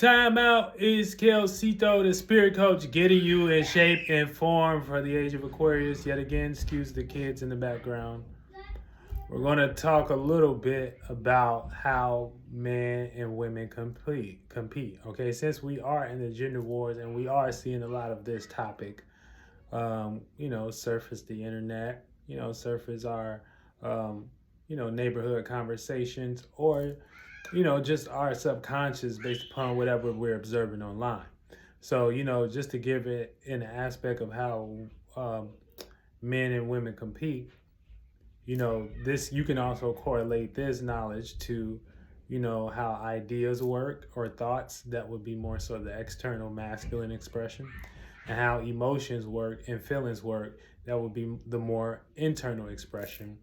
Time out is Cito, the spirit coach, getting you in shape and form for the age of Aquarius. Yet again, excuse the kids in the background. We're going to talk a little bit about how men and women compete. Okay, since we are in the gender wars and we are seeing a lot of this topic, surface the internet, surface our, neighborhood conversations, or just our subconscious based upon whatever we're observing online. So, just to give it an aspect of how men and women compete, this you can also correlate this knowledge to, how ideas work or thoughts that would be more so the external masculine expression, and how emotions work and feelings work that would be the more internal expression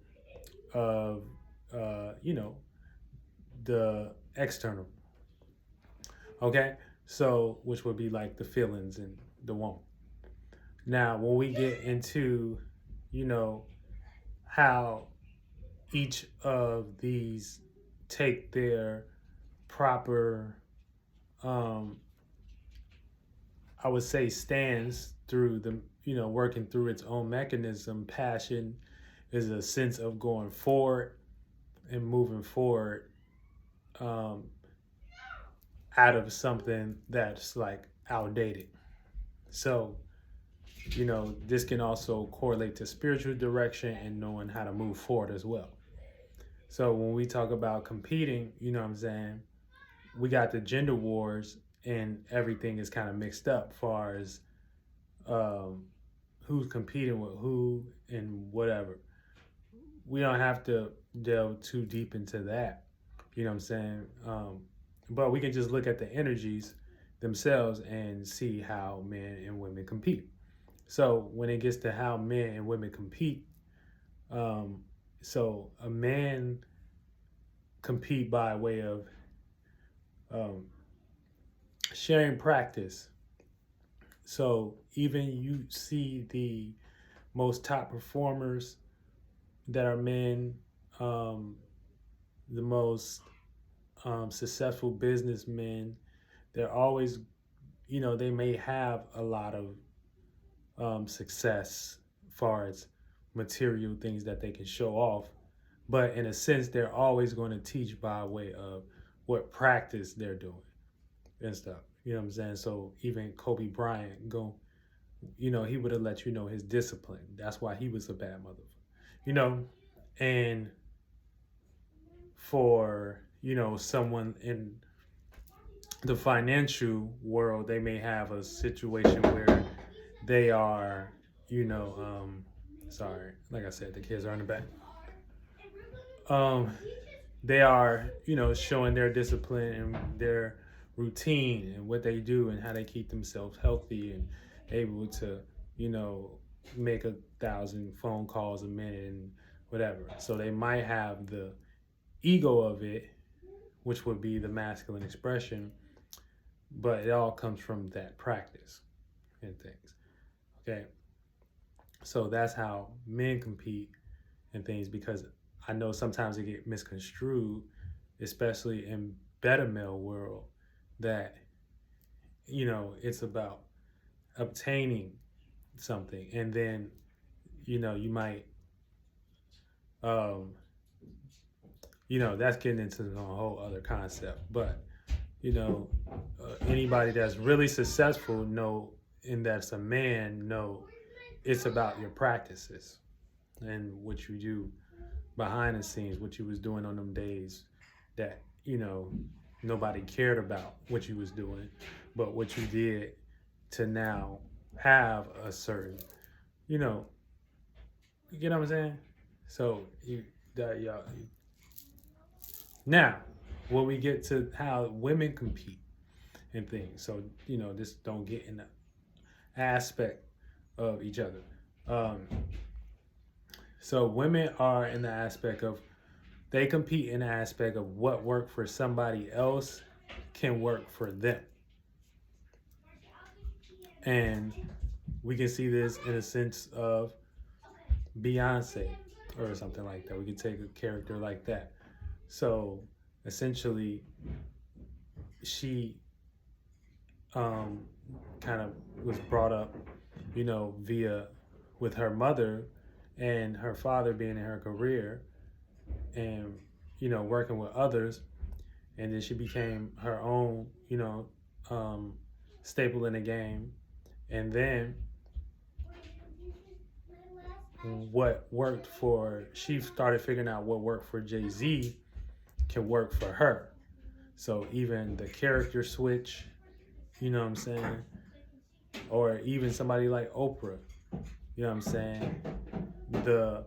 of, the external. Okay, so which would be like the feelings and the woman. Now, when we get into, how each of these take their proper, I would say, stands through the, working through its own mechanism. Passion is a sense of going forward and moving forward um, out of something that's like outdated. So, this can also correlate to spiritual direction and knowing how to move forward as well. So when we talk about competing, you know what I'm saying, we got the gender wars and everything is kind of mixed up as far as um, who's competing with who and whatever. We don't have to delve too deep into that, you know what I'm saying? But we can just look at the energies themselves and see how men and women compete. So when it gets to how men and women compete, so a man compete by way of um, sharing practice. So even you see the most top performers that are men, the most successful businessmen, they're always, they may have a lot of success as far as material things that they can show off. But in a sense, they're always going to teach by way of what practice they're doing and stuff. You know what I'm saying? So even Kobe Bryant, he would have let you know his discipline. That's why he was a bad motherfucker. And for, someone in the financial world, they may have a situation where they are, sorry, like I said, the kids are in the back. They are, showing their discipline and their routine and what they do and how they keep themselves healthy and able to, make 1,000 phone calls a minute and whatever. So they might have the ego of it, which would be the masculine expression, but it all comes from that practice and things. Okay. So that's how men compete and things, because I know sometimes it get misconstrued, especially in beta male world, that, it's about obtaining something. And then, you might, that's getting into a whole other concept. But, anybody that's really successful know, and that's a man, know it's about your practices and what you do behind the scenes, what you was doing on them days that, nobody cared about what you was doing, but what you did to now have a certain, you know what I'm saying? So y'all. Now, when we get to how women compete and things, so this don't get in the aspect of each other. So women are in the aspect of, they compete in the aspect of what worked for somebody else can work for them. And we can see this in a sense of Beyonce or something like that. We could take a character like that. So essentially, she kind of was brought up, via with her mother and her father being in her career and, working with others. And then she became her own, staple in the game. And then she started figuring out what worked for Jay-Z can work for her. So even the character switch, you know what I'm saying? Or even somebody like Oprah, you know what I'm saying? The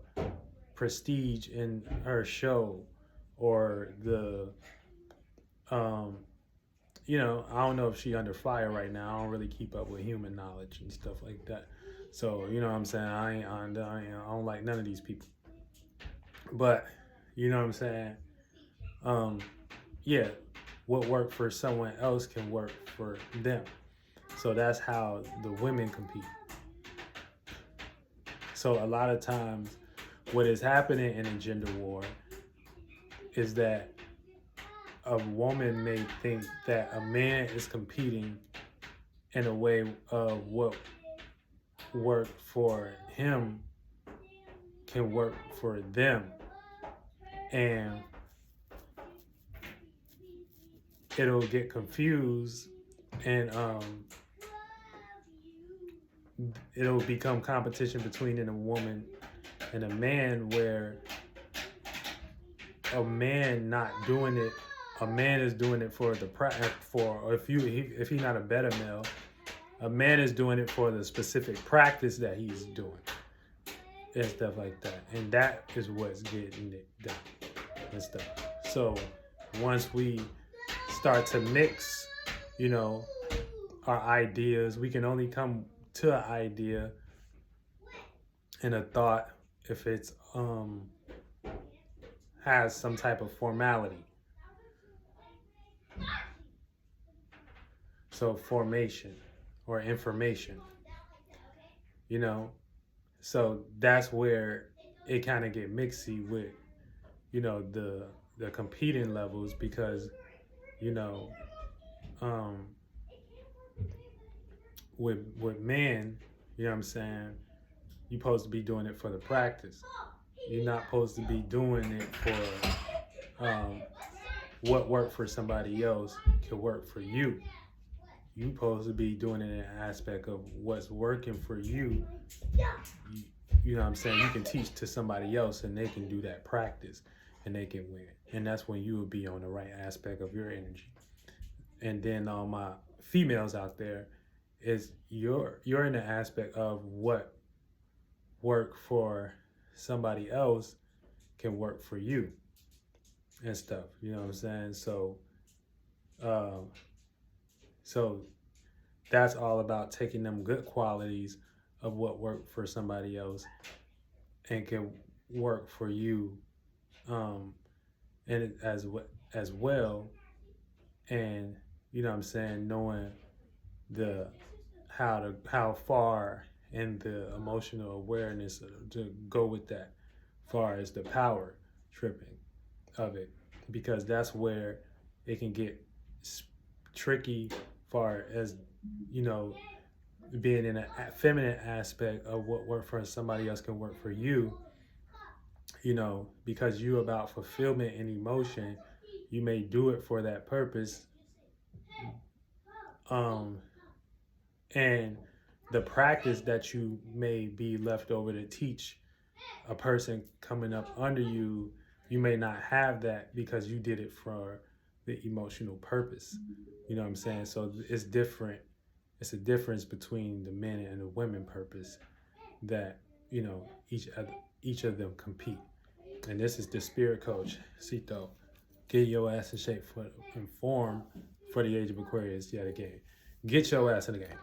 prestige in her show, or I don't know if she under fire right now. I don't really keep up with human knowledge and stuff like that. So, you know what I'm saying? I don't like none of these people. But, you know what I'm saying? Yeah, what worked for someone else can work for them. So that's how the women compete. So a lot of times what is happening in a gender war is that a woman may think that a man is competing in a way of what worked for him can work for them. And it'll get confused, and it'll become competition between a woman and a man, where a man is doing it for or if he's not a better male, a man is doing it for the specific practice that he's doing and stuff like that. And that is what's getting it done and stuff. So once we start to mix, our ideas, we can only come to an idea and a thought if it's has some type of formality. So formation or information, so that's where it kind of get mixy with, the competing levels, because, with men, you know what I'm saying, you're supposed to be doing it for the practice. You're not supposed to be doing it for what worked for somebody else can work for you. You're supposed to be doing it in an aspect of what's working for you. You know what I'm saying? You can teach to somebody else and they can do that practice and they can win. And that's when you will be on the right aspect of your energy. And then all my females out there, is you're in the aspect of what work for somebody else can work for you and stuff. You know what I'm saying? So that's all about taking them good qualities of what worked for somebody else and can work for you, and as well. And you know what I'm saying, knowing how far and the emotional awareness to go with that, far as the power tripping of it, because that's where it can get tricky, far as being in a feminine aspect of what worked for somebody else can work for you, because you about fulfillment and emotion. You may do it for that purpose, and the practice that you may be left over to teach a person coming up under you, you may not have that because you did it for the emotional purpose. You know what I'm saying? So it's different. It's a difference between the men and the women purpose that, each of them compete. And this is the spirit coach, Cito. Get your ass in shape and form for the age of Aquarius yet again. Get your ass in the game.